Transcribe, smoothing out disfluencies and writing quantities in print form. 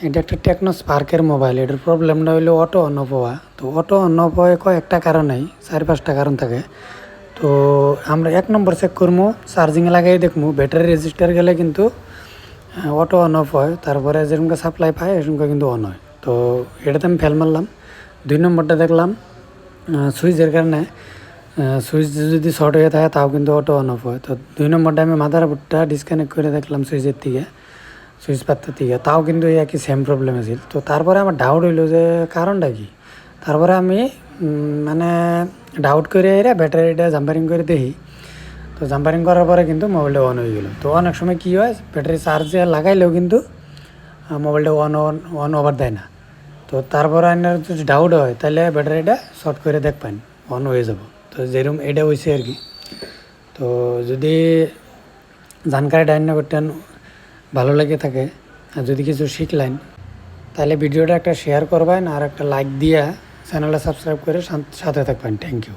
এটা একটা techno স্পার্কের mobile. এটার প্রবলেমটা হইলো অটো অন অফ হওয়া। তো অটো অন অফ হয় কয়েকটা কারণেই, 4-5টা কারণ থাকে। তো আমরা 1 নম্বর চেক করবো, চার্জিংয়ে লাগাই দেখবো ব্যাটারি রেজিস্টার গেলে কিন্তু অটো অন অফ হয়। তারপরে যেরকম সাপ্লাই পায় এরকম কিন্তু অন হয়। তো এটাতে আমি ফেল মারলাম। 2 নম্বরটা দেখলাম সুইচের কারণে, সুইচ যদি শর্ট হয়ে থাকে তাও কিন্তু অটো অন অফ হয়। তো 2 নম্বরটা আমি মাদারবোর্ডটা ডিসকানেক্ট করে দেখলাম সুইচের থেকে, সুইচ পাত্তার থেকে, তাও কিন্তু এই একই সেম প্রবলেম আছিল। তো তারপরে আমার ডাউট হইলো যে কারণটা কি। তারপরে আমি মানে ডাউট করে এরা ব্যাটারিটা জাম্পারিং করে দেখি। তো জাম্পারিং করার পরে কিন্তু মোবাইলটা অন হয়ে গেল। তো অনেক সময় কী হয়, ব্যাটারি চার্জে লাগাইলেও কিন্তু মোবাইলটা অন ওভার দেয় না। তো তারপরে আপনার যদি ডাউট হয় তাহলে ব্যাটারিটা শর্ট করে দেখবেন, অন হয়ে যাব। তো যেরকম এটা হয়েছে আর কি। তো যদি জানকারিটা আন্য করতেন ভালো লেগে থাকে, আর যদি কিছু শিখলেন তাহলে ভিডিওটা একটা শেয়ার করবেন আর একটা লাইক দিয়া চ্যানেলটা সাবস্ক্রাইব করে সাথে থাকবেন। Thank you.